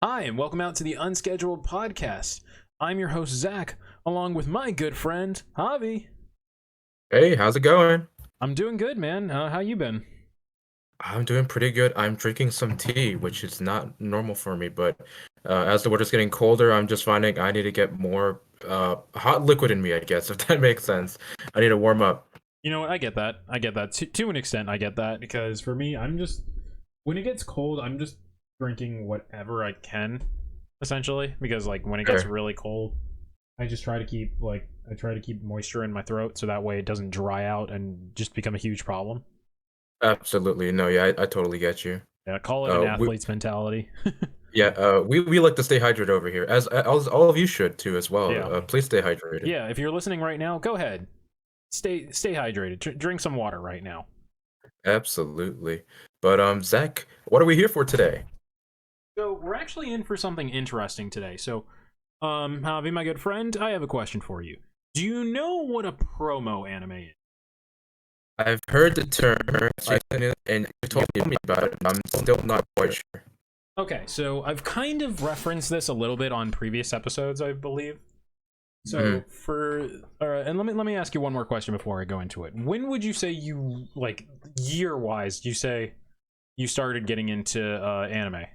Hi, and welcome out to the Unscheduled podcast. I'm your host, Zach, along with my good friend, Javi. Hey, how's it going? I'm doing good, man. How you been? I'm doing pretty good. I'm drinking some tea, which is not normal for me, but as the weather's getting colder, I'm just finding I need to get more hot liquid in me, I guess, if that makes sense. I need to warm up. You know what? I get that. I get that. To an extent, I get that. Because for me, when it gets cold, I'm just drinking whatever I can, essentially. Because, like, when it gets Fair. really cold, I just try to keep moisture in my throat so that way it doesn't dry out and just become a huge problem. Absolutely. No, yeah, I totally get you. Yeah, call it an We athlete's mentality. yeah, we like to stay hydrated over here, as all of you should too as well. Yeah. Please stay hydrated. Yeah, if you're listening right now, go ahead. Stay hydrated. Drink some water right now. Absolutely. But Zach, what are we here for today? So we're actually in for something interesting today. So, Javi, my good friend, I have a question for you. Do you know what a promo anime is? I've heard the term, and you told me about it, and I'm still not quite sure. Okay, so I've kind of referenced this a little bit on previous episodes, I believe. So Mhm. and let me ask you one more question before I go into it. When would you say you, like, year wise, you say you started getting into anime?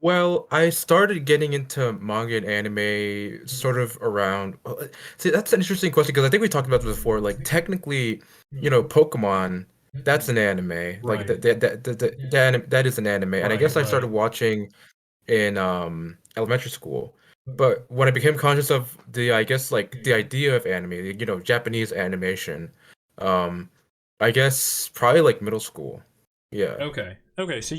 Well, I started getting into manga and anime sort of around. See, that's an interesting question because I think we talked about this before. Like, technically, Pokemon, that's an anime. Like, Right, that is an anime. And I right, guess I started right. watching in elementary school. But when I became conscious of I guess, like, the idea of anime, Japanese animation, um, I guess probably like middle school. Yeah. Okay. Okay, so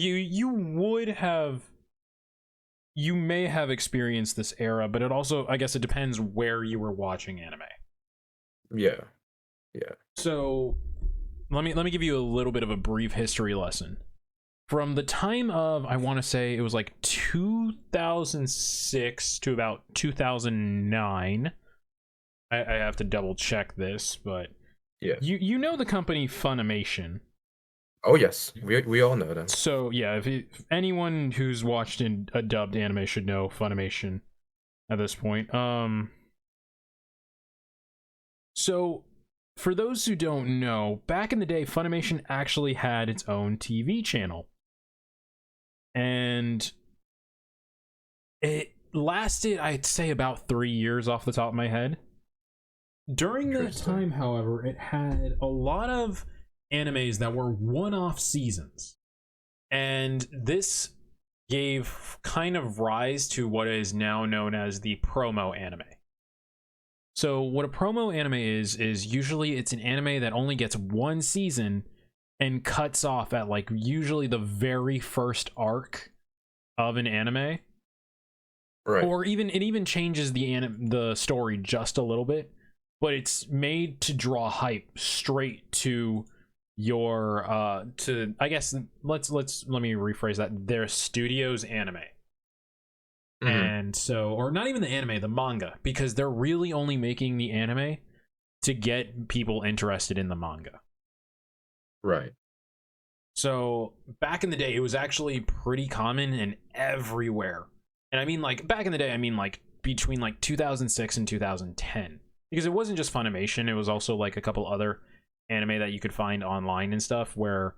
you may have experienced this era, but it also, I guess, it depends where you were watching anime. Yeah. Yeah. So let me give you a little bit of a brief history lesson. From the time of, I want to say it was like 2006 to about 2009. I have to double check this, but Yeah. you know the company Funimation. Oh yes, we all know them. So yeah, if anyone who's watched a dubbed anime should know Funimation at this point. So for those who don't know, back in the day, Funimation actually had its own TV channel, and it lasted, I'd say, about 3 years off the top of my head. During that Interesting. time, however, it had a lot of animes that were one-off seasons, and this gave kind of rise to what is now known as the promo anime. So what a promo anime is usually it's an anime that only gets one season and cuts off at, like, usually the very first arc of an anime, Right. or even changes the story just a little bit, but it's made to draw hype straight to your to I guess let me rephrase that, their studio's anime. Hmm. And so, or not even the anime, the manga, because they're really only making the anime to get people interested in the manga. Right. So back in the day, it was actually pretty common and everywhere. And I mean, like, back in the day, I mean, like, between like 2006 and 2010, because it wasn't just Funimation, it was also like a couple other anime that you could find online and stuff, where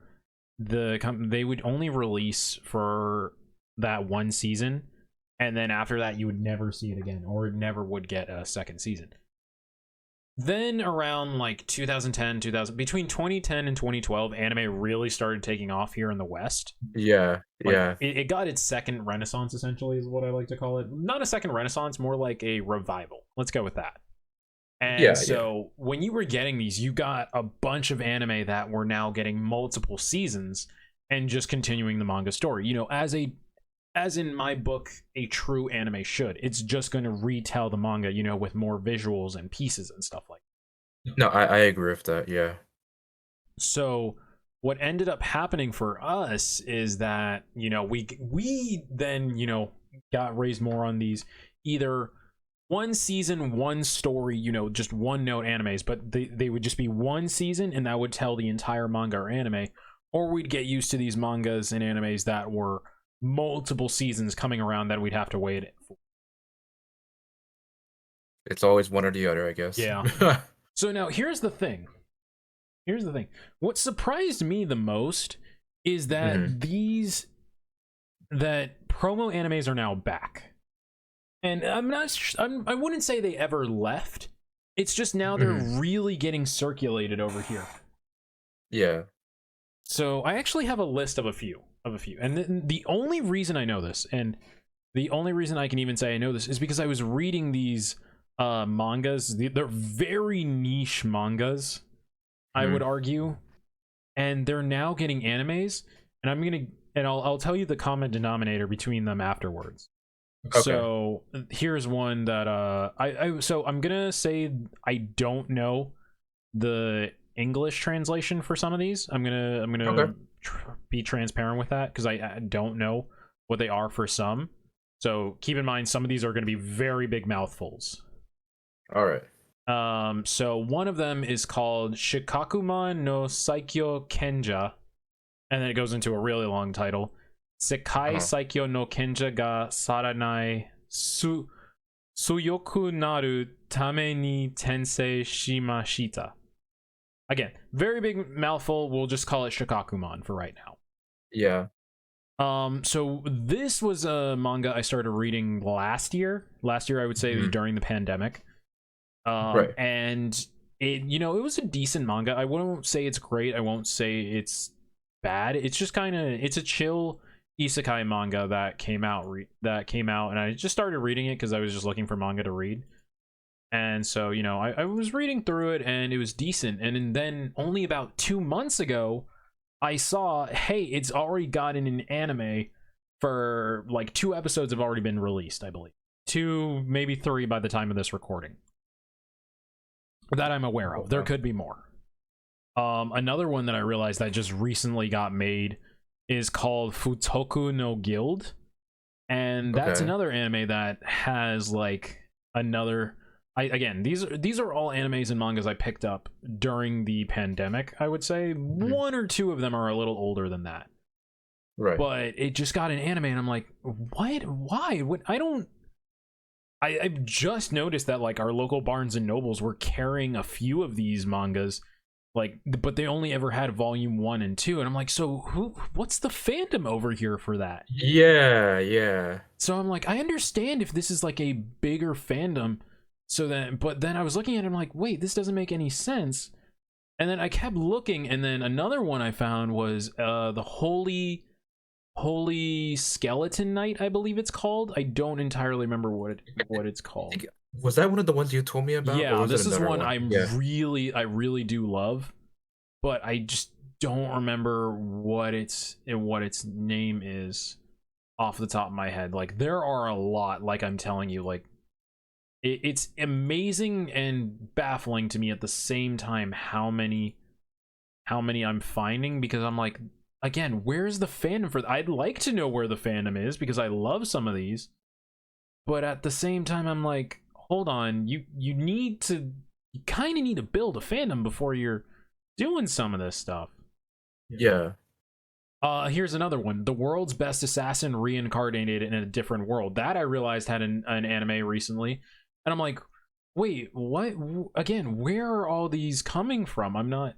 they would only release for that one season, and then after that you would never see it again, or it never would get a second season. Then around like 2010, 2000, between 2010 and 2012, anime really started taking off here in the West. Yeah. Like, Yeah. it got its second renaissance, essentially, is what I like to call it. Not a second renaissance, more like a revival. Let's go with that. And Yeah. Yeah. so when you were getting these, you got a bunch of anime that were now getting multiple seasons and just continuing the manga story. As in my book, a true anime should. It's just going to retell the manga, with more visuals and pieces and stuff like that. No, I agree with that. Yeah. So what ended up happening for us is that, we then, got raised more on these either one season, one story, just one note animes, but they would just be one season and that would tell the entire manga or anime, or we'd get used to these mangas and animes that were multiple seasons coming around that we'd have to wait for. It's always one or the other, I guess. Yeah. So now here's the thing. What surprised me the most is that that promo animes are now back. And I wouldn't say they ever left. It's just now they're really getting circulated over here. Yeah. So I actually have a list of a few. And the only reason I know this, and the only reason I can even say I know this, is because I was reading these mangas. They're very niche mangas, I would argue, and they're now getting animes. And I'll tell you the common denominator between them afterwards. Okay. So here's one that so I'm gonna say I don't know the English translation for some of these. I'm gonna be transparent with that because I don't know what they are for some. So keep in mind some of these are going to be very big mouthfuls. All right. So one of them is called Shikakuman no Saikyo Kenja, and then it goes into a really long title. Sekai Saikyo no Kenja ga saranai suyoku naru tame ni tensei shimashita. Again, very big mouthful. We'll just call it Shikakuman for right now. Yeah. So this was a manga I started reading last year. Last year, I would say, during the pandemic. Right. And it, it was a decent manga. I won't say it's great. I won't say it's bad. It's just it's a chill isekai manga that came out, and I just started reading it because I was just looking for manga to read. And so, I was reading through it and it was decent. And then only about 2 months ago, I saw, hey, it's already gotten an anime for like 2 episodes have already been released, I believe. 2, maybe 3 by the time of this recording. That I'm aware of. There could be more. Another one that I realized that just recently got made is called Futoku no Guild. And that's another anime that has like another... Again, these are all animes and mangas I picked up during the pandemic, I would say. 1 or 2 of them are a little older than that. Right. But it just got an anime, and I'm like, what? Why? What? I've just noticed that like our local Barnes and Nobles were carrying a few of these mangas, but they only ever had volume 1 and 2, and I'm like, so what's the fandom over here for that? Yeah. So I'm like, I understand if this is like a bigger fandom. But then I was looking at it, I'm like, wait, this doesn't make any sense. And then I kept looking, and then another one I found was the Holy Skeleton Knight, I believe it's called. I don't entirely remember what it's called. Was that one of the ones you told me about? Yeah, this is one I really do love, but I just don't remember what its name is off the top of my head. Like there are a lot, like I'm telling you, like it's amazing and baffling to me at the same time how many I'm finding, because I'm like, again, where's the fandom for I'd like to know where the fandom is because I love some of these, but at the same time I'm like, hold on, you kind of need to build a fandom before you're doing some of this stuff. Yeah. Here's another one. The World's Best Assassin Reincarnated in a Different World. That I realized had an anime recently. And I'm like, wait, what? Again, where are all these coming from? I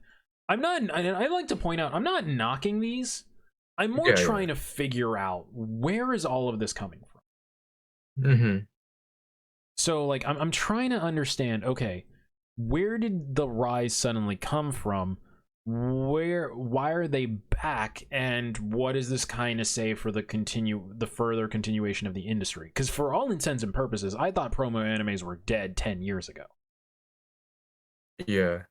like to point out, I'm not knocking these. I'm more trying to figure out where is all of this coming from. So like, I'm trying to understand, okay, where did the rise suddenly come from? Why are they back, and what does this kind of say for the further continuation of the industry? Because for all intents and purposes, I thought promo animes were dead 10 years ago. Yeah.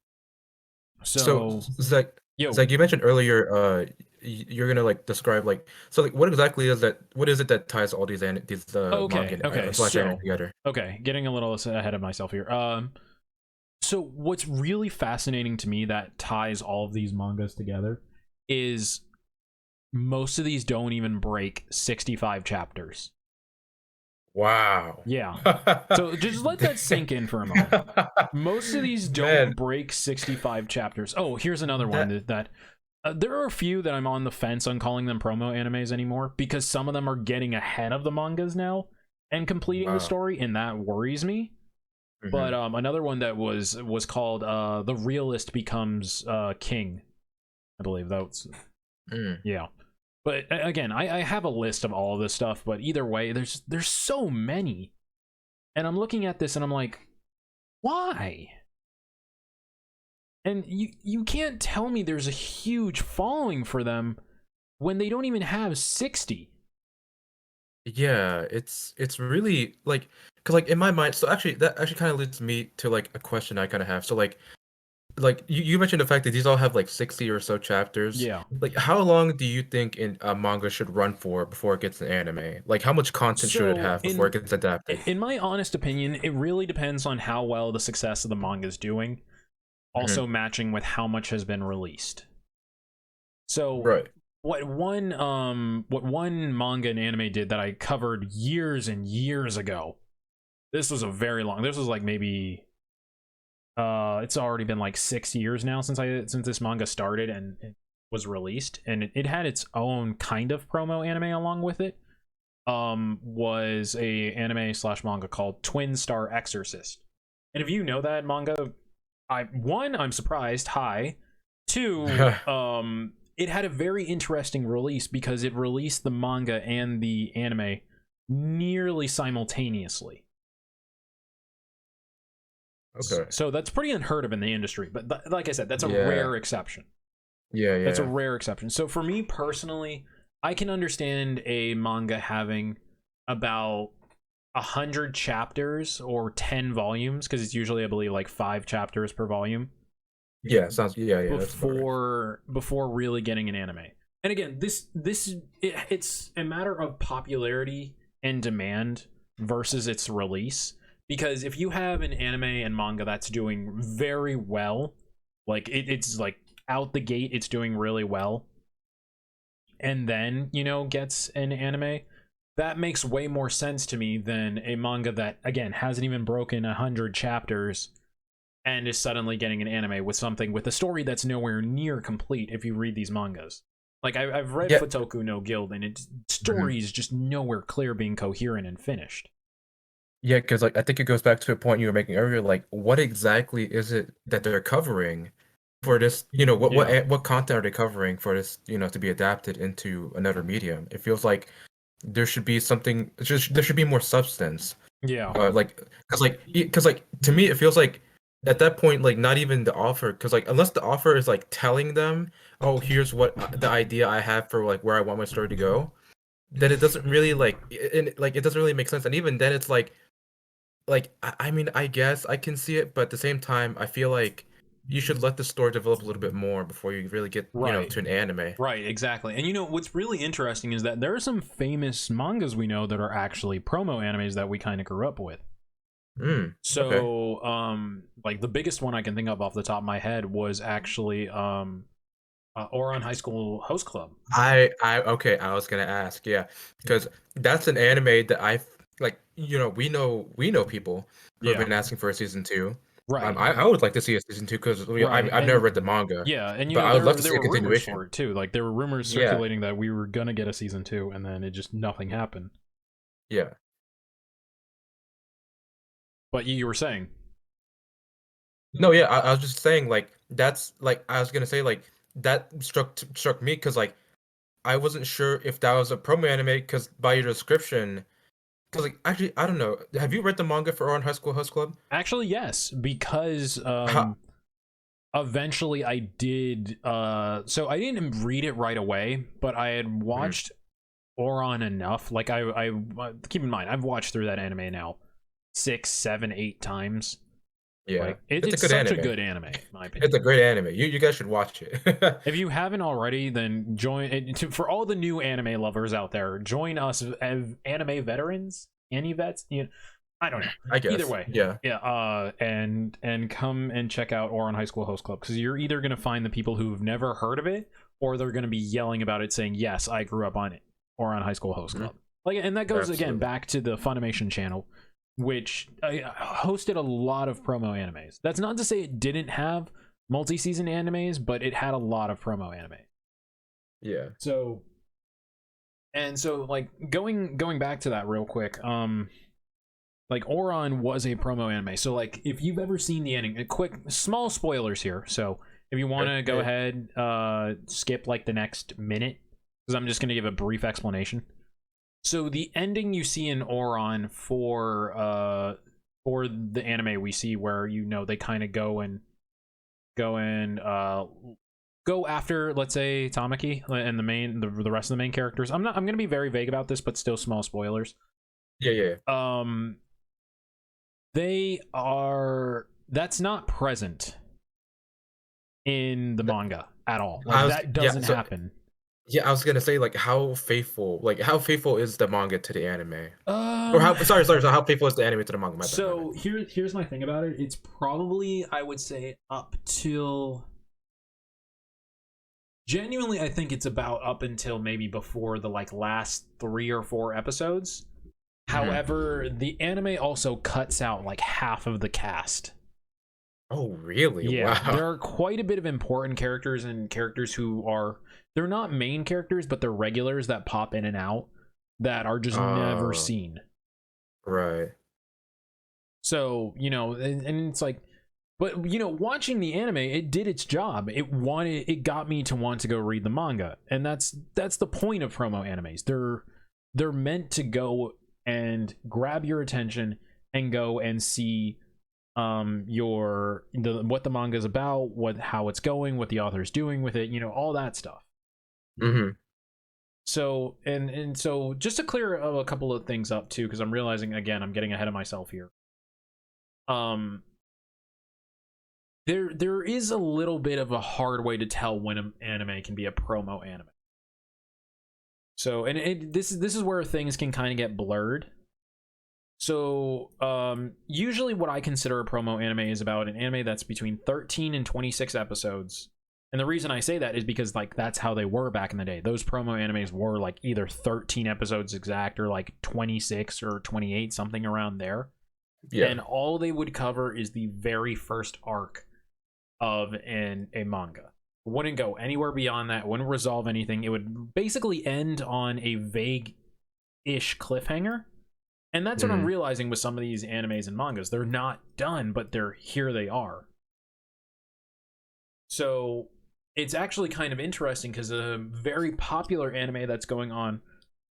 So Zach, you mentioned earlier, you're gonna like describe like, so like what exactly is that? What is it that ties all these manga together? Okay, getting a little ahead of myself here. So what's really fascinating to me that ties all of these mangas together is most of these don't even break 65 chapters. Wow. Yeah. So just let that sink in for a moment. Most of these don't break 65 chapters. Oh, here's another one that There are a few that I'm on the fence on calling them promo animes anymore, because some of them are getting ahead of the mangas now and completing the Wow. story, and that worries me. But another one that was called The Realist Becomes King, I believe that's yeah. But again, I have a list of all of this stuff, but either way, there's so many, and I'm looking at this and I'm like, why? And you can't tell me there's a huge following for them when they don't even have 60. Yeah, it's really like, because like in my mind, so actually that actually kind of leads me to like a question I kind of have. So like you mentioned the fact that these all have like 60 or so chapters. Yeah. Like how long do you think in a manga should run for before it gets an anime? Like how much content should it So have before it gets adapted? in my honest opinion, it really depends on how well the success of the manga is doing, Mhm. also matching with how much has been released. So Right. what one manga and anime did that I covered years and years ago. This was a very long. This was like maybe it's already been like 6 years now since this manga started and it was released, and it had its own kind of promo anime along with it. Was a anime slash manga called Twin Star Exorcist. And if you know that manga, I'm surprised. Hi. Two, it had a very interesting release because it released the manga and the anime nearly simultaneously. Okay. So that's pretty unheard of in the industry. But like I said, that's a Yeah. rare exception. Yeah, That's a yeah. rare exception. So for me personally, I can understand a manga having about 100 chapters or 10 volumes, because it's usually, I believe, like 5 chapters per volume Yeah, sounds yeah, that's about right. before really getting an anime. And again, it's a matter of popularity and demand versus its release. Because if you have an anime and manga that's doing very well, like it's like out the gate, it's doing really well, and then gets an anime, that makes way more sense to me than a manga that again hasn't even broken 100 chapters and is suddenly getting an anime with something with a story that's nowhere near complete. If you read these mangas, like I've read Yeah. Futoku no Guild, and its Mhm. story is just nowhere clear being coherent and finished. Yeah, because like I think it goes back to a point you were making earlier. Like, what exactly is it that they're covering for this? Yeah. What content are they covering for this? To be adapted into another medium. It feels like there should be something. There should be more substance. Yeah. Because to me it feels like at that point, like not even the author, because like unless the author is like telling them, oh, here's what the idea I have for like where I want my story to go, then it doesn't really like it doesn't really make sense. And even then, it's like I mean, I guess I can see it, but at the same time, I feel like you should let the story develop a little bit more before you really get Right. to an anime. Right, exactly. And what's really interesting is that there are some famous mangas we know that are actually promo animes that we kind of grew up with. Okay. So, like the biggest one I can think of off the top of my head was actually Ouran High School Host Club. Okay, I was gonna ask, yeah, because that's an anime that I like. We know people who have Yeah, been asking for a season two. right, I would like to see a season two because right. I've never read the manga, Yeah, and but I would love to there see a were rumors continuation. for it too. Like there were rumors Yeah, circulating that we were gonna get a season 2, and then it just nothing happened. yeah. But you were saying, No, yeah, I was just saying like that's like I was gonna say like that struck me because like I wasn't sure if that was a promo anime because by your description, because like actually I don't know. Have you read the manga for Oran High School Host Club? actually, yes, because How, eventually I did. So I didn't read it right away, but I had Mhm. watched Oron enough. Like I keep in mind, I've watched through that anime now 6, 7, 8 times. Yeah, Like it's a it's good such a anime. good anime, in my It's opinion. a great anime. You guys should watch it. If you haven't already, then for all the new anime lovers out there. Join us as anime veterans, vets. I don't know. I Either guess. way, Yeah. yeah. And come and check out Oron High School Host Club, because you're either gonna find the people who've never heard of it, or they're gonna be yelling about it, saying, "Yes, I grew up on it." Oron High School Host Mhm. Club. Like, and that goes again Absolutely. back to the Funimation channel, which hosted a lot of promo animes. That's not to say it didn't have multi-season animes, but it had a lot of promo anime. Yeah. So like going back to that real quick, like Oron was a promo anime. So like if you've ever seen the ending, quick small spoilers here. So if you want Okay. to go Yeah. ahead, skip like the next minute because I'm just going to give a brief explanation. So the ending you see in Oron for the anime we see where they kind of go after, let's say, Tamaki and the rest of the main characters. I'm gonna be very vague about this, but still small spoilers. Yeah. Yeah. That's not present in the manga at all. I Like was that yeah. doesn't So happen. yeah, I was gonna say like how faithful is the manga to the anime? Or Um how sorry, so how faithful is the anime to the manga? My bad, my bad. so here's my thing about it. It's probably, I would say, up till, genuinely, I think it's about up until maybe before the like last 3 or 4 episodes. Mhm. However, the anime also cuts out like half of the cast. Oh, really? Yeah, Wow. there are quite a bit of important characters and characters who are, they're not main characters, but they're regulars that pop in and out that are just never Uh, seen. right. So, and it's like, but watching the anime, it did its job. It got me to want to go read the manga. And that's the point of promo animes. They're meant to go and grab your attention and go and see what the manga is about, how it's going, what the author's doing with it, all that stuff. Mhm. So so just to clear a couple of things up too, because I'm realizing again I'm getting ahead of myself here. Um there is a little bit of a hard way to tell when an anime can be a promo anime. So this is where things can kind of get blurred. So usually what I consider a promo anime is about an anime that's between 13 and 26 episodes. And the reason I say that is because like that's how they were back in the day. Those promo animes were like either 13 episodes exact or like 26 or 28, something around there. Yeah. And all they would cover is the very first arc of a manga. It wouldn't go anywhere beyond that. It wouldn't resolve anything. It would basically end on a vague-ish cliffhanger. And that's what I'm Mhm. realizing with some of these animes and mangas. They're not done, but they are. So it's actually kind of interesting because a very popular anime that's going on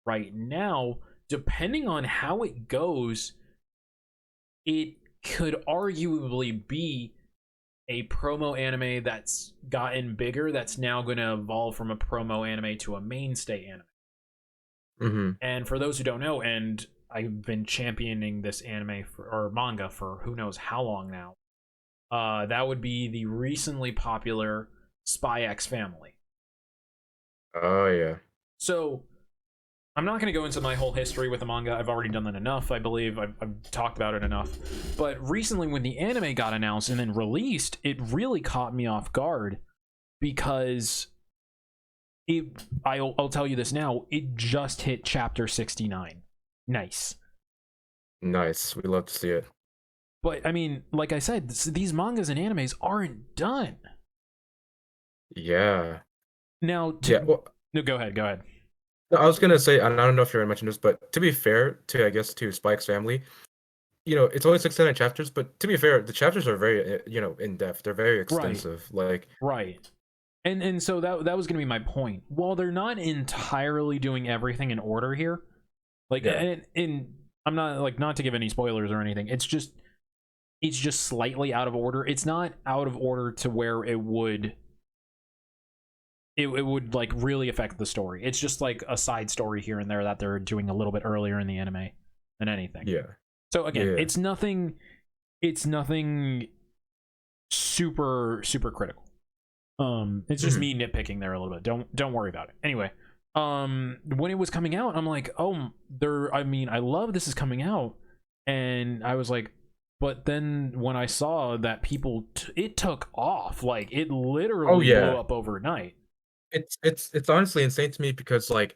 right now, depending on how it goes, it could arguably be a promo anime that's gotten bigger, that's now going to evolve from a promo anime to a mainstay anime. Mhm. And for those who don't know, and I've been championing this anime or manga for who knows how long now, that would be the recently popular Spy X Family. Oh, yeah. So I'm not going to go into my whole history with the manga. I've already done that enough, I believe. I've talked about it enough. But recently, when the anime got announced and then released, it really caught me off guard because I'll tell you this now, it just hit chapter 69. Nice. Nice. We love to see it. But I mean, like I said, these mangas and animes aren't done. Yeah. Now, Yeah. Well, no, go ahead. no, I was gonna say, and I don't know if you're gonna mention this, but to be fair to, I guess, to Spike's family, it's only 69 chapters, but to be fair, the chapters are very, in depth. They're very Right, extensive. Like, right. And so that was gonna be my point. While they're not entirely doing everything in order here, like, yeah. and I'm not like, not to give any spoilers or anything. It's just slightly out of order. It's not out of order to where it would like really affect the story. It's just like a side story here and there that they're doing a little bit earlier in the anime than anything. Yeah. So again, Yeah. it's nothing super super critical. It's just Mhm. me nitpicking there a little bit. Don't worry about it. Anyway, when it was coming out, I'm like, oh, I mean, I love this is coming out, and I was like, but then when I saw that it took off, like it Oh, literally blew yeah. up overnight. It's honestly insane to me because, like,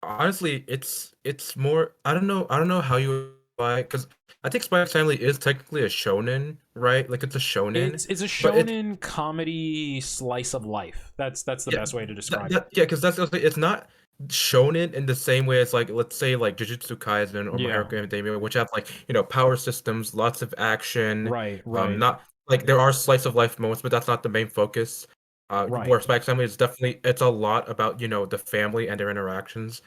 honestly, it's more. I don't know how you Spy, because I think Spy X Family is technically a shonen, right? Like it's a shonen, It's a but it's shonen comedy slice of life. That's the yeah, best way to describe it. yeah, because it's not shonen in the same way as like let's say like Jujutsu Kaisen or My Hero Yeah. Academia, which have like power systems, lots of action. Right, right, Not like there are slice of life moments, but that's not the main focus. right. Where Spy X Family is definitely it's a lot about the family and their interactions.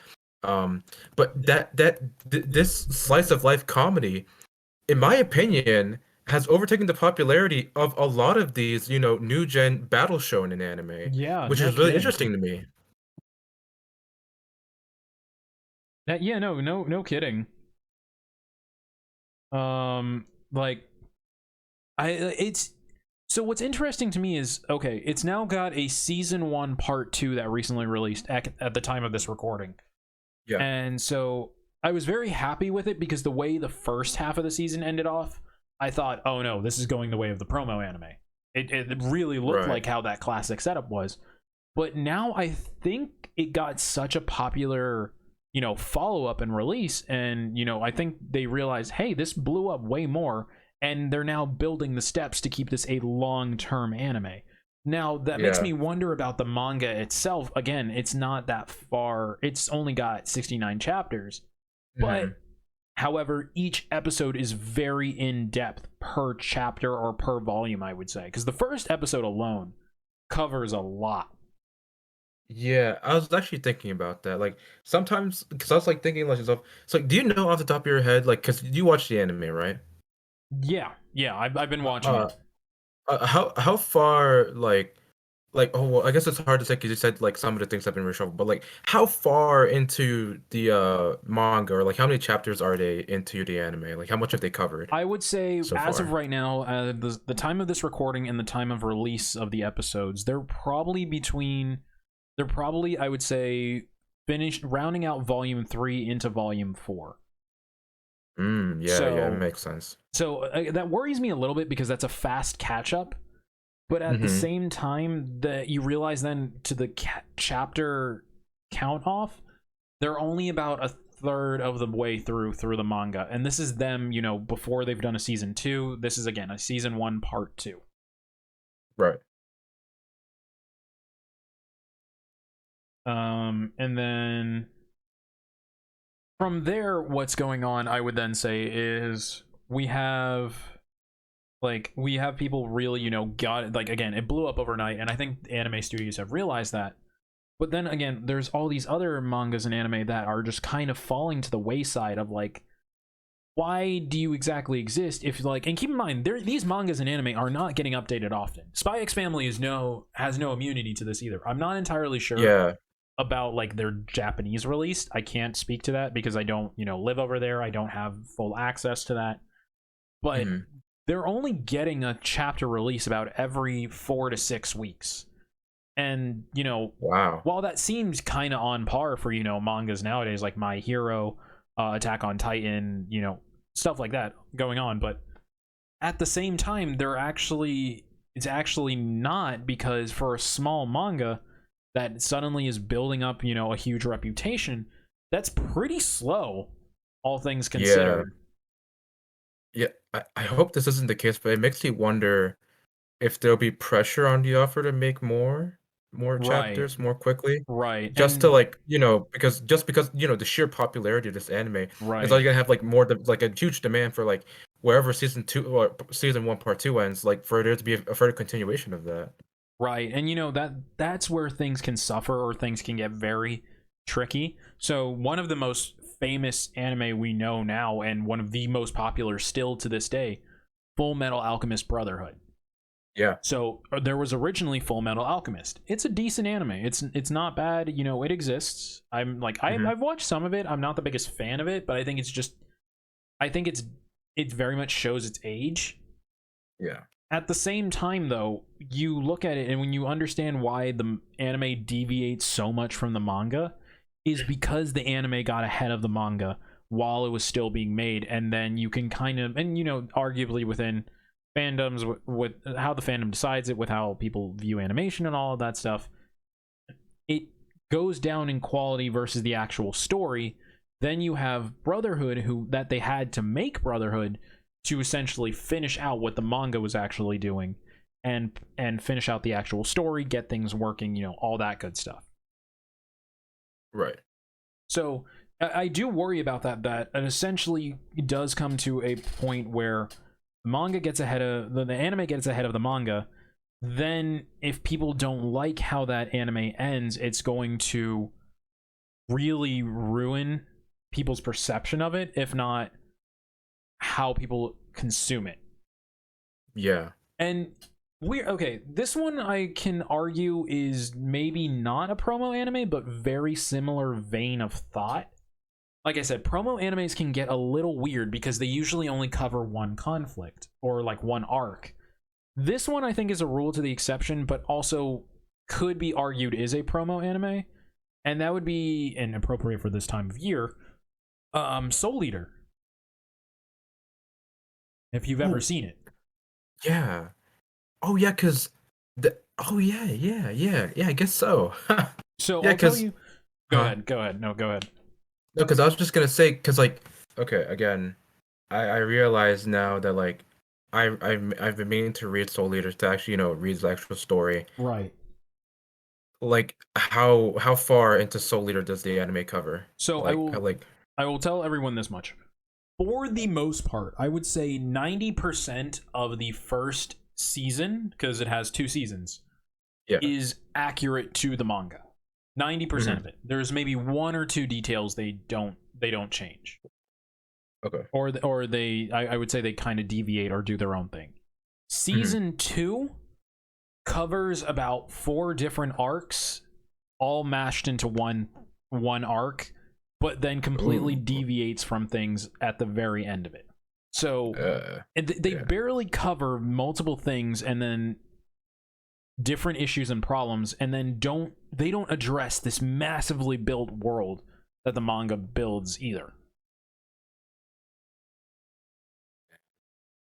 Um, but this slice of life comedy, in my opinion, has overtaken the popularity of a lot of these, new gen battle shonen anime, Yeah, which no is really kidding. interesting to me. Yeah, no kidding. Like it's so what's interesting to me is okay, it's now got a season 1 part 2 that recently released at the time of this recording. Yeah. And so I was very happy with it because the way the first half of the season ended off, I thought, oh no, this is going the way of the promo anime. It really looked Right. like how that classic setup was. But now I think it got such a popular, follow up and release. And, I think they realized, hey, this blew up way more. And they're now building the steps to keep this a long term anime. Now, that makes Yeah. me wonder about the manga itself. Again, it's not that far, it's only got 69 chapters. But, Mhm. however, each episode is very in depth per chapter or per volume, I would say. Because the first episode alone covers a lot. Yeah, I was actually thinking about that. Like sometimes, because I was like thinking like yourself. So, like, do you know off the top of your head, like, because you watch the anime, right? Yeah, I've been Uh, watching uh, it. how far oh well, I guess it's hard to say because you said like some of the things have been reshuffled, but like how far into the manga or like how many chapters are they into the anime? Like how much have they covered I would say, so as of far? right now, the time of this recording and the time of release of the episodes, they're probably, I would say, finished rounding out volume 3 into volume 4. Yeah, yeah, it So, makes sense. that worries me a little bit because that's a fast catch up. But at the Mm-hmm. same time, that you realize then to the chapter count off, they're only about a third of the way through the manga, and this is them, before they've done a season 2. This is again a season 1 part 2. Right. And then from there, what's going on, I would then say, is we have people really, got it. Like, again, it blew up overnight, and I think anime studios have realized that. But then again, there's all these other mangas and anime that are just kind of falling to the wayside of like, why do you exactly exist if like, and keep in mind, these mangas and anime are not getting updated often. Spy X Family has no immunity to this either. I'm not entirely sure Yeah. about like their Japanese release. I can't speak to that because I don't, live over there. I don't have full access to that. But Mm-hmm. they're only getting a chapter release about every 4 to 6 weeks. And, Wow. while that seems kind of on par for, mangas nowadays like My Hero, Attack on Titan, stuff like that going on, but at the same time it's actually not, because for a small manga that suddenly is building up, a huge reputation, that's pretty slow, all things Yeah. considered. Yeah. I hope this isn't the case, but it makes me wonder if there'll be pressure on the author to make more Right, chapters more quickly, right, just to and like because the sheer popularity of this anime is all right. you're gonna have like like a huge demand for like wherever season 2 or season 1 part 2 ends, like for there to be a further continuation of that. Right. And that's where things can suffer or things can get very tricky. So one of the most famous anime we know now, and one of the most popular still to this day, Full Metal Alchemist Brotherhood. Yeah. So there was originally Full Metal Alchemist. It's a decent anime. It's not bad, it exists. I'm like Hmm. I've watched some of it. I'm not the biggest fan of it, but I think it very much shows its age. Yeah. At the same time, though, you look at it, and when you understand why the anime deviates so much from the manga, is because the anime got ahead of the manga while it was still being made. And then you can kind of, and arguably within fandoms, with how the fandom decides it, with how people view animation and all of that stuff, it goes down in quality versus the actual story. Then you have Brotherhood, who that they had to make Brotherhood to essentially finish out what the manga was actually doing, and finish out the actual story, get things working, all that good stuff. Right. So I do worry about that it essentially does come to a point where manga gets ahead of the anime gets ahead of the manga. Then if people don't like how that anime ends, it's going to really ruin people's perception of it, if not how people consume it. Yeah. And this one I can argue is maybe not a promo anime, but very similar vein of thought. Like I said, promo animes can get a little weird because they usually only cover one conflict or like one arc. This one I think is a rule to the exception, but also could be argued is a promo anime, and that would be inappropriate for this time of year. Soul Eater, if you've ever seen it. Yeah. Oh yeah, cause yeah. I guess so. So Yeah, I'll tell cause you. Go ahead. No, go ahead. no, cause I was just gonna say, cause like, okay, again, I realize now that like, I've been meaning to read Soul Eater to actually read the actual story. Right. Like, how far into Soul Eater does the anime cover? So Like, I will tell everyone this much. For the most part, I would say 90% of the first season, because it has 2 seasons, yeah. is accurate to the manga. 90% of it. There's maybe 1 or 2 details they don't change. Okay. Or I would say they kind of deviate or do their own thing. Season 2 covers about 4 different arcs, all mashed into one arc, but then completely deviates from things at the very end of it. So they barely cover multiple things and then different issues and problems, and then they don't address this massively built world that the manga builds either.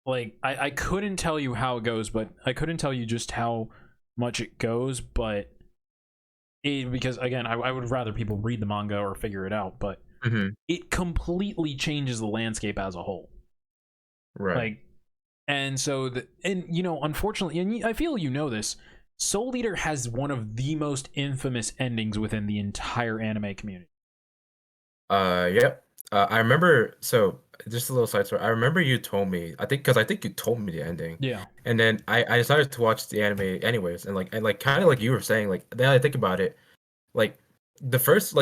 Like, I couldn't tell you how it goes, but I couldn't tell you just how much it goes, but because again, I would rather people read the manga or figure it out, but it completely changes the landscape as a whole. Right. Like, and so unfortunately, and I feel this, Soul Eater has one of the most infamous endings within the entire anime community. Yep. I remember. So just a little side story. I remember you told me. I think you told me the ending. Yeah. And then I decided to watch the anime anyways, and kind of like you were saying, like now I think about it, like the first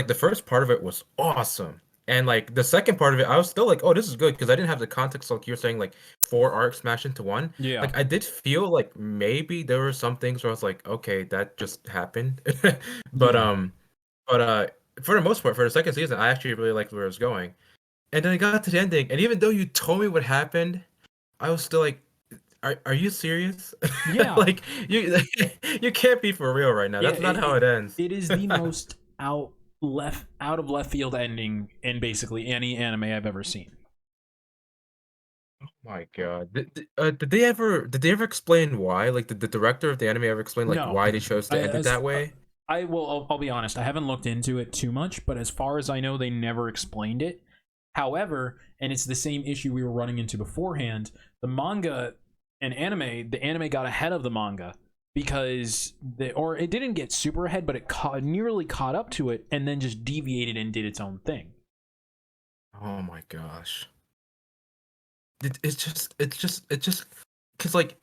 part of it was awesome, and like the second part of it, I was still like, oh, this is good because I didn't have the context like you were saying, like 4 arcs smashed into one. Yeah. Like I did feel like maybe there were some things where I was like, okay, that just happened, but for the most part, for the second season, I actually really liked where it was going. And then I got to the ending, and even though you told me what happened, I was still like, "Are you serious? Yeah. Like you you can't be for real right now. That's not how it ends." It is the most out of left field ending in basically any anime I've ever seen. Oh my god! Did they ever explain why? Like, did the director of the anime ever explain like No. why they chose to end it that way? I'll be honest, I haven't looked into it too much, but as far as I know, they never explained it. However, and it's the same issue we were running into beforehand, the anime got ahead of the manga because it didn't get super ahead, but it nearly caught up to it and then just deviated and did its own thing. Oh my gosh. It's just because like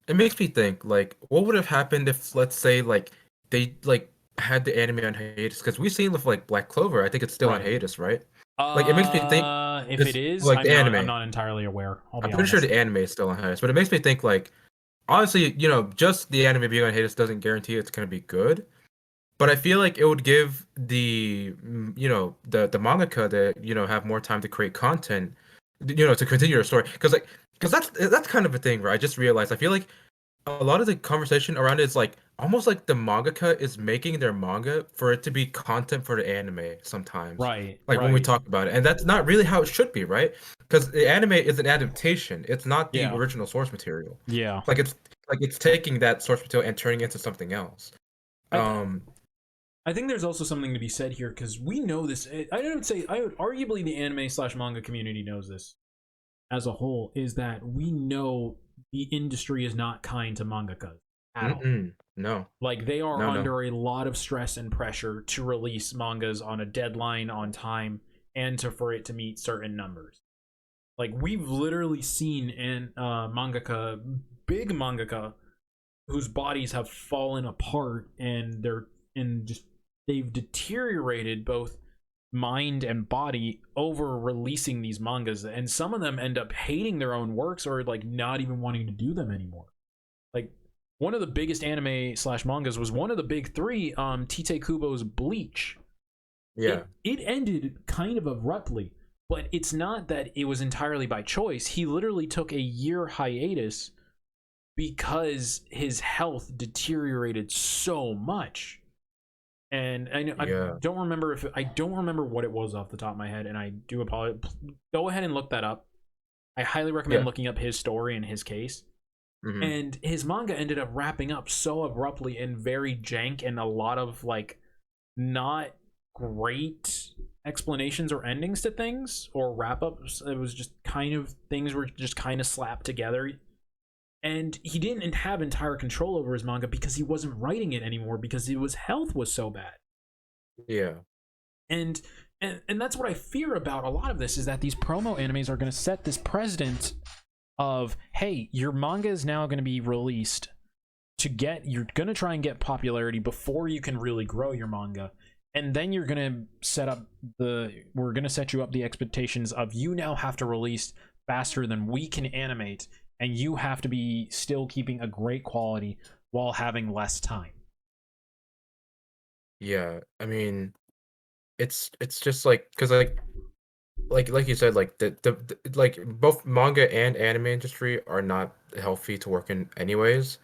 it makes me think like what would have happened if, let's say, like they like had the anime on hiatus, because we've seen with like Black Clover, I think it's still on hiatus, right? Like it makes me think if it is, like the anime. I'm not entirely aware. I'm pretty sure the anime is still on hiatus, but it makes me think like honestly, just the anime being on hiatus doesn't guarantee it's gonna be good. But I feel like it would give the the mangaka that have more time to create content, to continue their story, because that's kind of a thing, right? I just realized I feel like a lot of the conversation around it is like almost like the mangaka is making their manga for it to be content for the anime sometimes. Right. Like when we talk about it, and that's not really how it should be, right? Because the anime is an adaptation. It's not the original source material. Yeah. Like it's taking that source material and turning it into something else. I think there's also something to be said here because we know this. I would arguably the anime slash manga community knows this as a whole, is that we know the industry is not kind to mangakas at all. No, Like they are no, no. under a lot of stress and pressure to release mangas on a deadline, on time, and for it to meet certain numbers. Like we've literally seen big mangaka, whose bodies have fallen apart and they've deteriorated both mind and body over releasing these mangas, and some of them end up hating their own works or like not even wanting to do them anymore. Like one of the biggest anime slash mangas was one of the big three, Tite Kubo's Bleach. Yeah, It ended kind of abruptly, but it's not that it was entirely by choice. He literally took a year hiatus because his health deteriorated so much. And I yeah, don't remember I don't remember what it was off the top of my head, and I do apologize. Go ahead and look that up. I highly recommend yeah. looking up his story and his case. Hmm. And his manga ended up wrapping up so abruptly and very jank, and a lot of like not great explanations or endings to things or wrap ups. It was just kind of things were just kind of slapped together, and he didn't have entire control over his manga because he wasn't writing it anymore because his health was so bad. Yeah, And and that's what I fear about a lot of this, is that these promo animes are going to set this precedent of, hey, your manga is now going to be released you're going to try and get popularity before you can really grow your manga, and then you're going to we're going to set you up the expectations of you now have to release faster than we can animate, and you have to be still keeping a great quality while having less time. yeah. I mean, it's just like because like you said, like like both manga and anime industry are not healthy to work in anyways.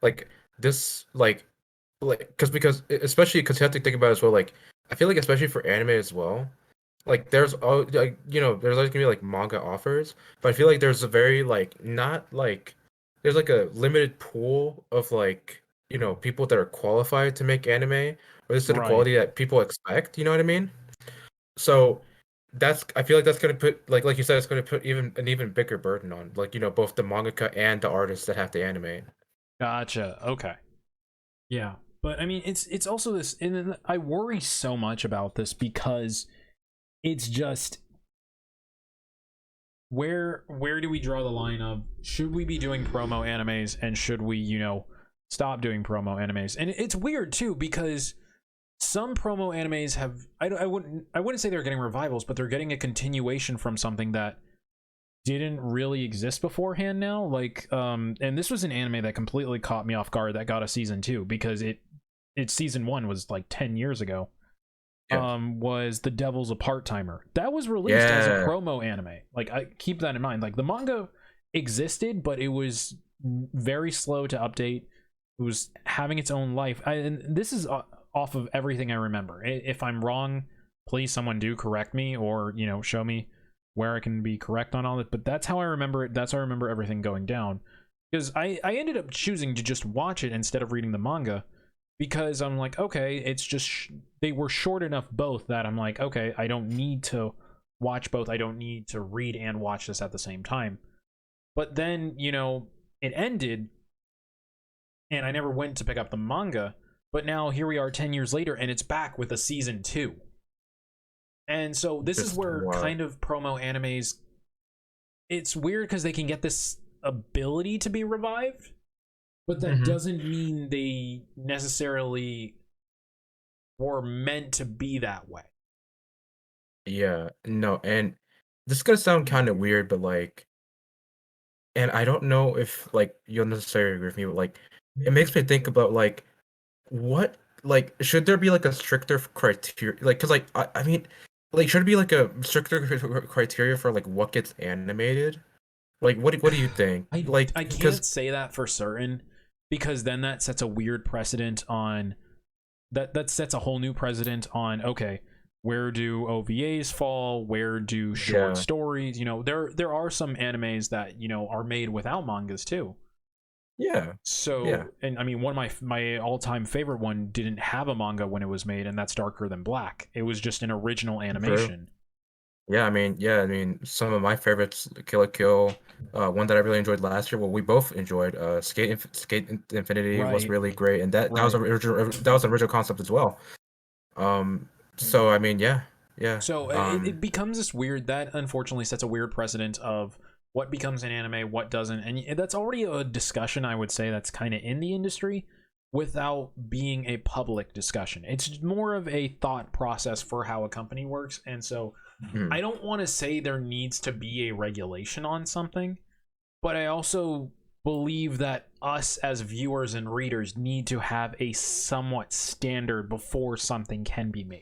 Like this, because especially because you have to think about it as well. Like I feel like especially for anime as well. Like there's always gonna be like manga offers, but I feel like there's a very like not like there's like a limited pool of like people that are qualified to make anime or at least to the Right. quality that people expect. You know what I mean? So that's I feel like that's gonna put like you said, it's gonna put even bigger burden on like both the mangaka and the artists that have to animate. Gotcha. Okay. Yeah. But I mean, it's also this, and then I worry so much about this because it's just, where do we draw the line of, should we be doing promo animes and should we, stop doing promo animes? And it's weird too because some promo animes have, I wouldn't say they're getting revivals, but they're getting a continuation from something that didn't really exist beforehand now. Like and this was an anime that completely caught me off guard that got a season 2 because its season 1 was like 10 years ago. Yeah. Was The Devil's a Part-Timer. That was released as a Yeah. promo anime. Like, I keep that in mind. Like, the manga existed, but it was very slow to update. It was having its own life. And this is off of everything I remember. If I'm wrong, please someone do correct me, or show me where I can be correct on all that. But that's how I remember it. That's how I remember everything going down. Because I ended up choosing to just watch it instead of reading the manga, because I'm like, okay, it's just they were short enough both that I'm like, okay, I don't need to watch both. I don't need to read and watch this at the same time. But then, it ended and I never went to pick up the manga, but now here we are 10 years later and it's back with a season 2. And so this is Just where wow. kind of promo animes, it's weird because they can get this ability to be revived, but that Hmm. doesn't mean they necessarily were meant to be that way. Yeah. No, and this is gonna sound kind of weird, but like, and I don't know if like you'll necessarily agree with me, but like, it makes me think about like what like should there be like a stricter criteria like because like I mean like should it be like a stricter criteria for like what gets animated like what do you think like I because can't say that for certain, because then that sets a weird precedent on that sets a whole new precedent on, okay, where do OVAs fall? Where do short yeah stories? There are some animes that are made without mangas too. Yeah. Yeah. So, and I mean, one of my all-time favorite one didn't have a manga when it was made, and that's Darker Than Black. It was just an original True. animation. Yeah, I mean, some of my favorites, Kill la Kill, one that I really enjoyed last year. Well, we both enjoyed. Infinity was Right, really great, and that was right. an original concept as well. So I mean, yeah, yeah. So it becomes this weird, that unfortunately sets a weird precedent of what becomes an anime, what doesn't, and that's already a discussion, I would say, that's kind of in the industry without being a public discussion. It's more of a thought process for how a company works, and so Mhm, I don't want to say there needs to be a regulation on something, but I also believe that us as viewers and readers need to have a somewhat standard before something can be made.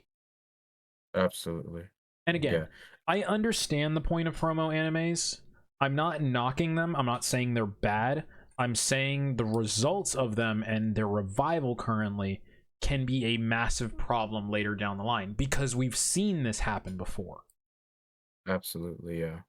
absolutely. And again, Yeah. I understand the point of promo animes. I'm not knocking them. I'm not saying they're bad. I'm saying the results of them and their revival currently can be a massive problem later down the line because we've seen this happen before. Absolutely, yeah.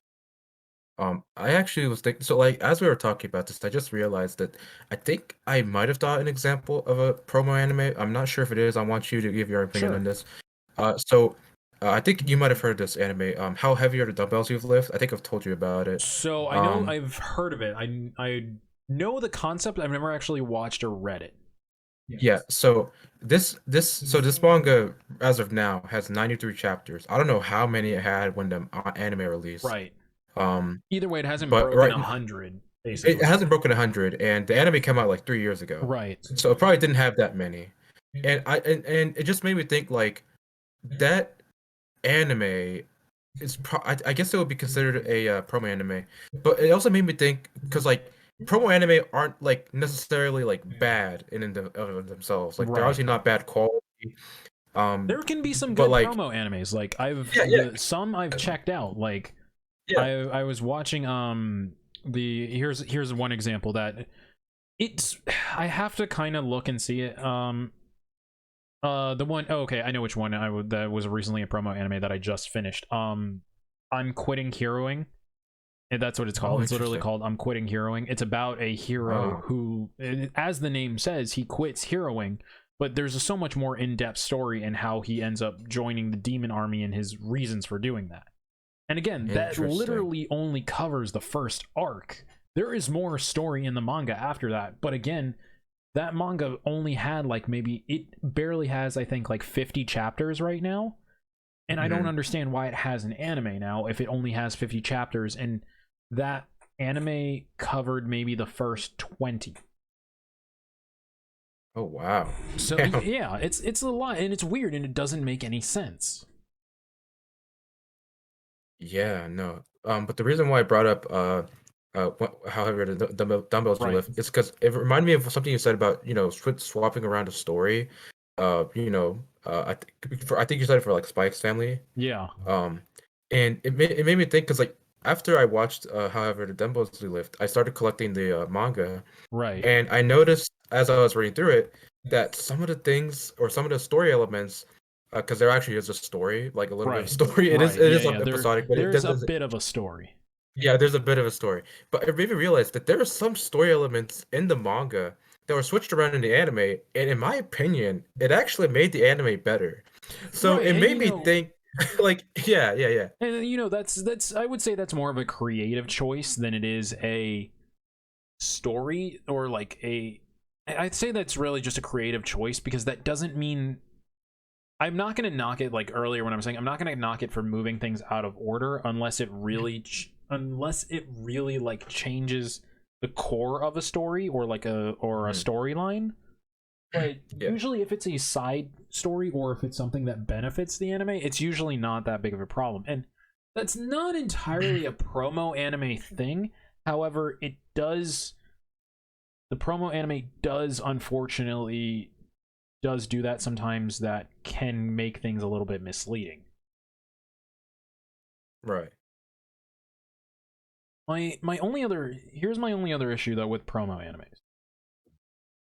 I actually was thinking, so like as we were talking about this, I just realized that I think I might have thought an example of a promo anime. I'm not sure if it is. I want you to give your opinion on Sure. this. So I think you might have heard this anime. How heavy are the dumbbells you've lift? I think I've told you about it. So I know Um, I've heard of it. I know the concept. I've never actually watched or read it. yeah. So this manga as of now has 93 chapters. I don't know how many it had when the anime released. Right. Um, Either way, it hasn't but broken right 100, It basically. hasn't broken 100, and the anime came out like 3 years ago, Right. so it probably didn't have that many. And it just made me think like that anime I guess it would be considered a promo anime, but it also made me think because like promo anime aren't like necessarily like bad of themselves. Like they're Right. obviously not bad quality. There can be some But good like promo animes. Like yeah, yeah, some I've checked out. Like yeah. I was watching the here's one example that it's I have to kind of look and see it. The one, oh, okay, I know which one that was recently a promo anime that I just finished. I'm quitting heroing. And that's what it's Oh, called. It's literally interesting. called I'm quitting heroing. It's about a hero Oh, who, as the name says, he quits heroing, but there's so much more in-depth story in how he ends up joining the demon army and his reasons for doing that. And again, that interesting. literally only covers the first arc. There is more story in the manga after that, but again, that manga only had like maybe it barely has, I think, like 50 chapters right now. And I don't Mhm. understand why it has an anime now if it only has 50 chapters, and that anime covered maybe the first 20. Oh wow. So Damn. yeah, it's a lot, and it's weird, and it doesn't make any sense. Yeah, no. But the reason why I brought up however the dumbbells you Right. lift is because it reminded me of something you said about swapping around a story. I think you said it for like Spike's Family. Yeah. Um, and it made me think because like after I watched however the dumbbells you lift, I started collecting the manga, Right. and I noticed as I was reading through it that some of the things or some of the story elements, because there actually is a story, like a little bit of a Right. story. It is Right. it Yeah. is Yeah. episodic, but it There's a does. bit of a story. Yeah, there's a bit of a story. But it made me realize that there are some story elements in the manga that were switched around in the anime, and in my opinion, it actually made the anime better. So Right. it And made me think, like, yeah, yeah, yeah. that's I would say that's more of a creative choice than it is a story or like a I'd say that's really just a creative choice because that doesn't mean I'm not going to knock it like earlier when I'm saying I'm not going to knock it for moving things out of order unless it really like changes the core of a story or like a Mhm. storyline. But Yeah, usually if it's a side story or if it's something that benefits the anime, it's usually not that big of a problem. And that's not entirely a promo anime thing. However, it does the promo anime does unfortunately does do that sometimes that can make things a little bit misleading. right. My only other here's my only other issue though with promo animes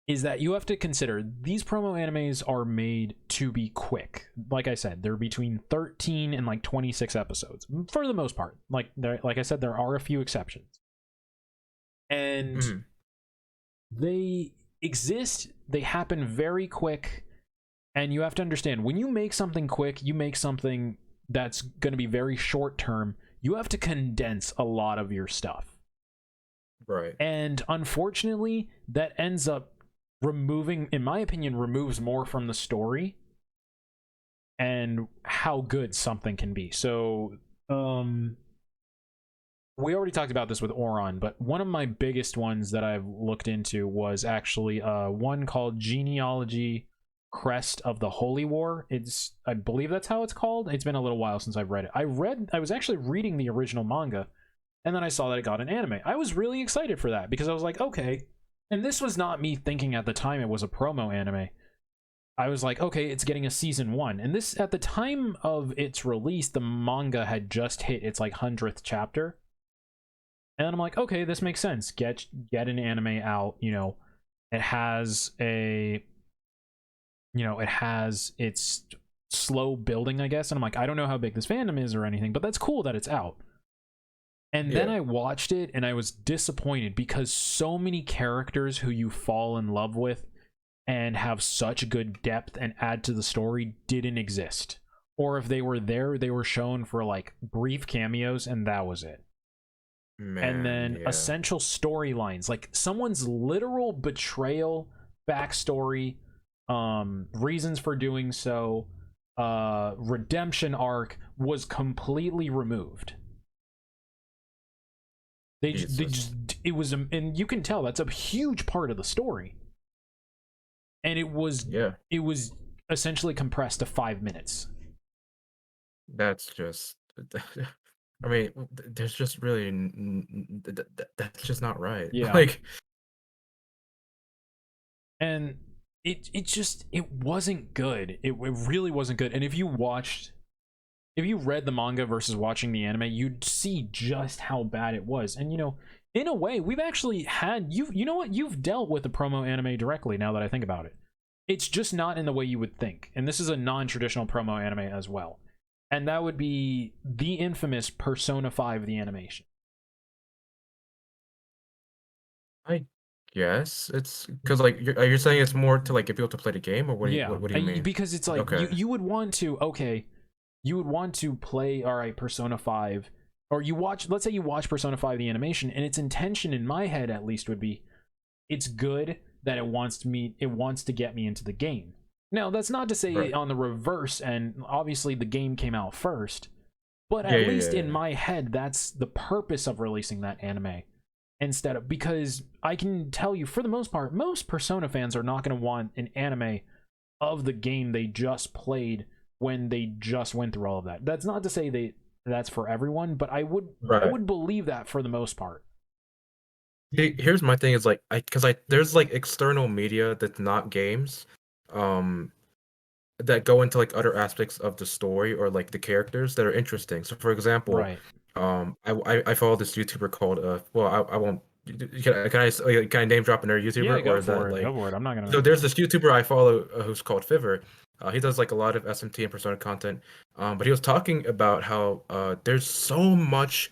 is that you have to consider these promo animes are made to be quick. Like I said, they're between 13 and like 26 episodes for the most part. Like I said, there are a few exceptions. And Mhm. they exist, they happen very quick, and you have to understand when you make something quick, you make something that's going to be very short term, you have to condense a lot of your stuff. Right. And unfortunately, that ends up removing, in my opinion, removes more from the story and how good something can be. So, we already talked about this with Oron, but one of my biggest ones that I've looked into was actually one called Genealogy Crest of the Holy War. I believe that's how it's called. It's been a little while since I've read it. I was actually reading the original manga, and then I saw that it got an anime. I was really excited for that because I was like, okay. And this was not me thinking at the time it was a promo anime. I was like, okay, it's getting a season 1. And this, at the time of its release, the manga had just hit its like 100th chapter. And then I'm like, okay, this makes sense. Get an anime out, it has its slow building, I guess. And I'm like, I don't know how big this fandom is or anything, but that's cool that it's out. And then I watched it and I was disappointed because so many characters who you fall in love with and have such good depth and add to the story didn't exist. Or if they were there, they were shown for like brief cameos and that was it. Man, and then essential storylines, like someone's literal betrayal, backstory, reasons for doing so, redemption arc was completely removed. They just it was, and you can tell that's a huge part of the story. And it was essentially compressed to 5 minutes. That's just I mean, there's just really that's just not right. Yeah. Like, and it wasn't good. It really wasn't good. And if you read the manga versus watching the anime, you'd see just how bad it was. And in a way, we've actually had you've dealt with the promo anime directly now that I think about it. It's just not in the way you would think. And this is a non-traditional promo anime as well. And that would be the infamous Persona 5 the animation. I guess it's because like you're saying it's more to like get people to play the game, or what do you Yeah, what do you mean? because it's like Okay. you would want to play, all right, Persona 5, or let's say you watch Persona 5 the animation, and its intention in my head at least would be, it's good that it wants to get me into the game. Now, that's not to say Right. on the reverse, and obviously the game came out first, but at least in my head, that's the purpose of releasing that anime. Instead of, because I can tell you, for the most part, most Persona fans are not going to want an anime of the game they just played when they just went through all of that. That's not to say that's for everyone, but I would believe that for the most part. Here's my thing is like because there's like external media that's not games, that go into like other aspects of the story or like the characters that are interesting. So for example, Right. I follow this YouTuber called well I won't, can I name drop another Yeah, YouTuber, or go is that for it. like, Go for it. I'm not so gonna. there's this YouTuber I follow, who's called Fiverr. He does like a lot of SMT and Persona content. But he was talking about how there's so much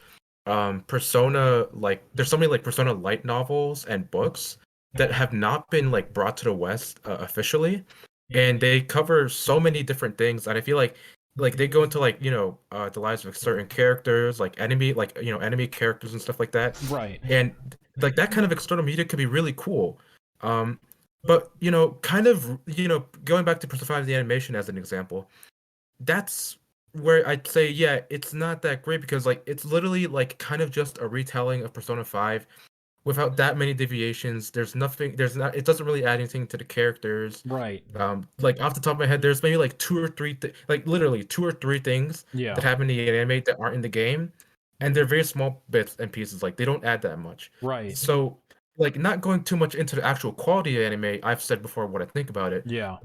Persona, like there's so many like Persona light novels and books that have not been like brought to the West officially, and they cover so many different things. And I feel like they go into like the lives of certain characters, like enemy characters and stuff like that, Right. and like that kind of external media could be really cool. um but kind of going back to Persona 5 the animation as an example, that's where I'd say, yeah, it's not that great because like it's literally like kind of just a retelling of Persona 5 without that many deviations. There's nothing, there's not, it doesn't really add anything to the characters. Right. Like off the top of my head, there's maybe like two or three like literally two or three things Yeah. that happen in the anime that aren't in the game, and they're very small bits and pieces. Like they don't add that much. Right. So like not going too much into the actual quality of anime, I've said before what I think about it. Yeah.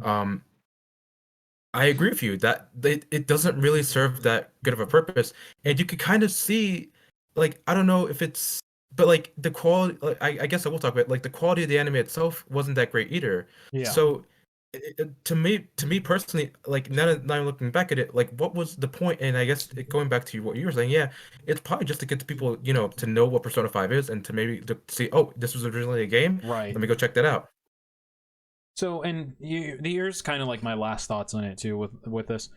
I agree with you that it doesn't really serve that good of a purpose, and you can kind of see, like, I don't know if it's, but like the quality, like, I guess I will talk about it, like the quality of the anime itself wasn't that great either. Yeah. So to me personally, like now I'm looking back at it, like what was the point? And I guess going back to what you were saying, yeah, it's probably just to get the people, to know what Persona 5 is and to maybe to see, oh, this was originally a game. Right. Let me go check that out. So, and here's kind of like my last thoughts on it too with this.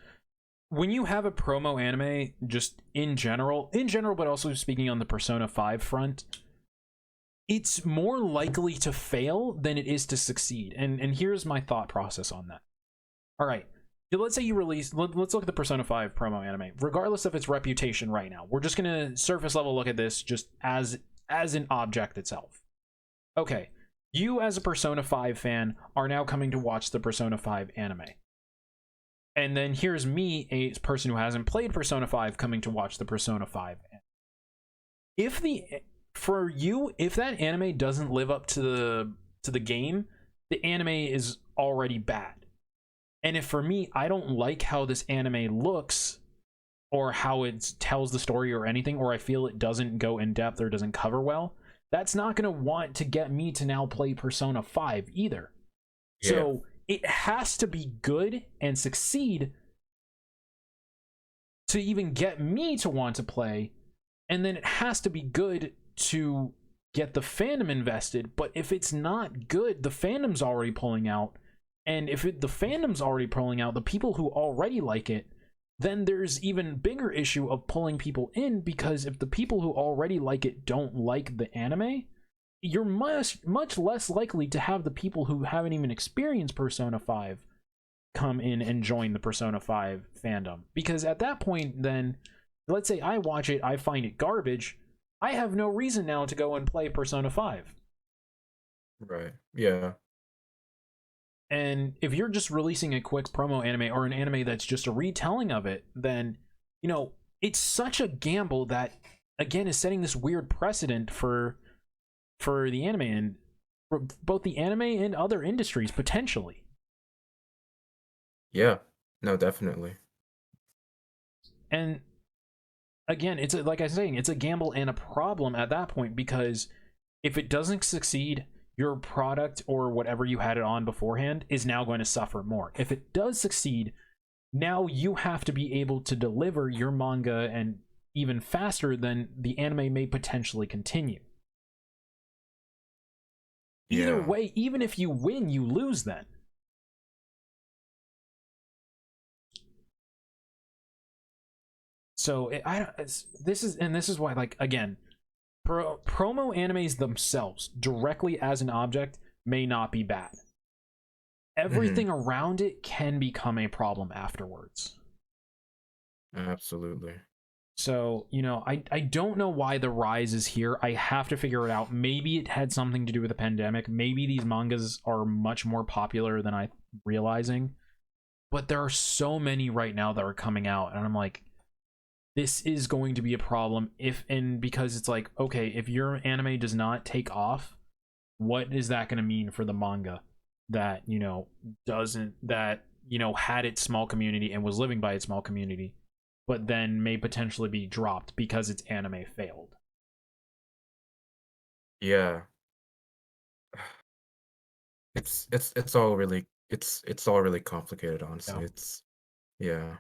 When you have a promo anime, just in general, but also speaking on the Persona 5 front, it's more likely to fail than it is to succeed. And here's my thought process on that. All right. Let's say you release, let's look at the Persona 5 promo anime. Regardless of its reputation right now, we're just going to surface level look at this just as an object itself. Okay. You as a Persona 5 fan are now coming to watch the Persona 5 anime. And then here's me, a person who hasn't played Persona 5, coming to watch the Persona 5 anime. If that anime doesn't live up to the game, the anime is already bad. And if for me, I don't like how this anime looks or how it tells the story or anything, or I feel it doesn't go in depth or doesn't cover well, that's not going to want to get me to now play Persona 5 either. Yeah. So it has to be good and succeed to even get me to want to play, and then it has to be good to get the fandom invested. But if it's not good, the fandom's already pulling out, and if the fandom's already pulling out, the people who already like it, then there's even bigger issue of pulling people in, because if the people who already like it don't like the anime, you're much less likely to have the people who haven't even experienced Persona 5 come in and join the Persona 5 fandom. Because at that point, then, let's say I watch it, I find it garbage, I have no reason now to go and play Persona 5. Right. Yeah. And if you're just releasing a quick promo anime or an anime that's just a retelling of it, then, it's such a gamble that, again, is setting this weird precedent for the anime and for both the anime and other industries, potentially. Yeah. No, definitely. And again, like I was saying, it's a gamble and a problem at that point, because if it doesn't succeed, your product or whatever you had it on beforehand is now going to suffer more. If it does succeed, now you have to be able to deliver your manga and even faster than the anime may potentially continue. Either way, even if you win, you lose then. So this is why, like, again, promo animes themselves directly as an object may not be bad. Everything around it can become a problem afterwards. Absolutely. So, I don't know why the rise is here. I have to figure it out. Maybe it had something to do with the pandemic. Maybe these mangas are much more popular than I'm realizing. But there are so many right now that are coming out, and I'm like, this is going to be a problem because it's like, okay, if your anime does not take off, what is that going to mean for the manga that, had its small community and was living by its small community, but then may potentially be dropped because its anime failed? Yeah. It's all really complicated, honestly. Yeah.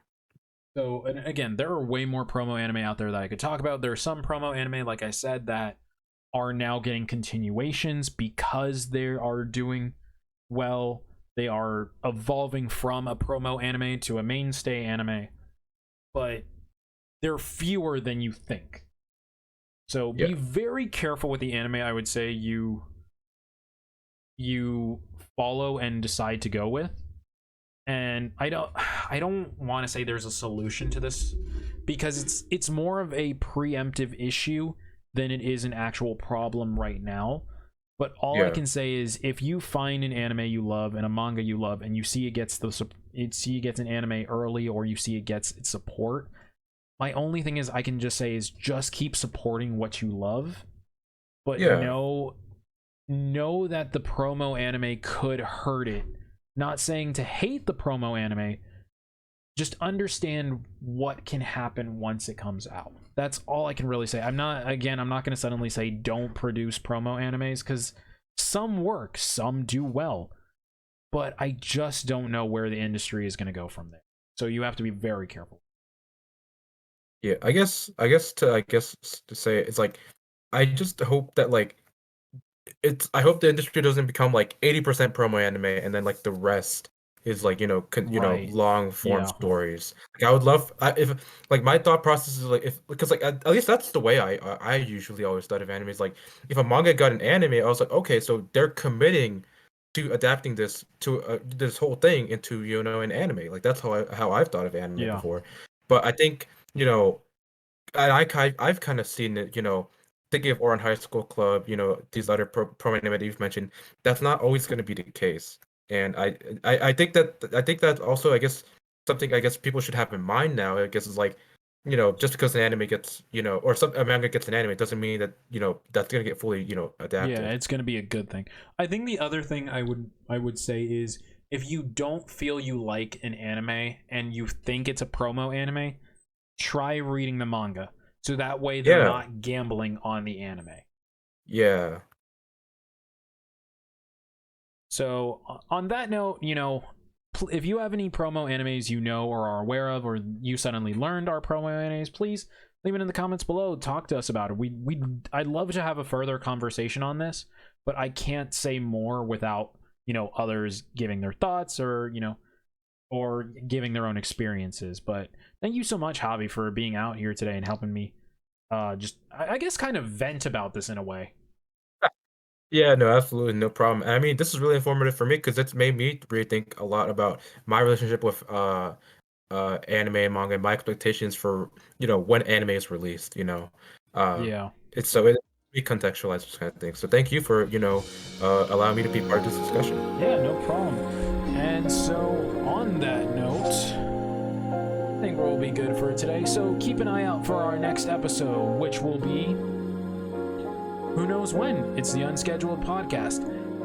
So, and again, there are way more promo anime out there that I could talk about. There are some promo anime, like I said, that are now getting continuations because they are doing well. They are evolving from a promo anime to a mainstay anime, but they're fewer than you think. So be very careful with the anime, I would say, you follow and decide to go with. And I don't want to say there's a solution to this, because it's more of a preemptive issue than it is an actual problem right now. But all I can say is, if you find an anime you love and a manga you love, and you see it gets an anime early, or you see it gets its support, my only thing is I can just say is just keep supporting what you love, but know that the promo anime could hurt it. Not saying to hate the promo anime, just understand what can happen once it comes out. That's all I can really say. I'm not going to suddenly say don't produce promo animes, because some work, some do well. but I just don't know where the industry is going to go from there. So you have to be very careful. Yeah, I guess to say it's like I just hope that like I hope the industry doesn't become like 80% promo anime and then like the rest is like Right. long form Yeah. stories. Like I would love if like my thought process is like if because like at least that's the way I usually always thought of anime is like if a manga got an anime I was like okay so they're committing to adapting this to this whole thing into an anime. Like that's how I've thought of anime Yeah. before. But I think I've kind of seen it, thinking of Oran High School Club, these other pro anime that you've mentioned, that's not always going to be the case. And I think that also, I guess, something I guess people should have in mind now, I guess, is like, just because an anime gets, or a manga gets an anime, doesn't mean that, that's going to get fully, Yeah, adapted. it's going to be a good thing. I think the other thing I would say is if you don't feel you like an anime and you think it's a promo anime, try reading the manga. So that way they're Yeah, not gambling on the anime. yeah, So on that note, if you have any promo animes you know or are aware of, or you suddenly learned are promo animes, please leave it in the comments below. Talk to us about it. I'd love to have a further conversation on this, but I can't say more without others giving their thoughts or giving their own experiences. But thank you so much, Javi, for being out here today and helping me just I guess kind of vent about this in a way. yeah. No, absolutely, no problem. And I mean, this is really informative for me because it's made me rethink a lot about my relationship with anime and manga and my expectations for when anime is released uh Yeah. it recontextualize this kind of thing, so thank you for allowing me to be part of this discussion. Yeah, no problem. And so, on that note, I think we'll be good for today. So, keep an eye out for our next episode, which will be who knows when. It's the Unscheduled podcast.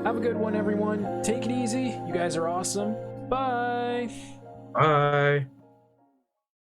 Have a good one, everyone. Take it easy. You guys are awesome. Bye. Bye.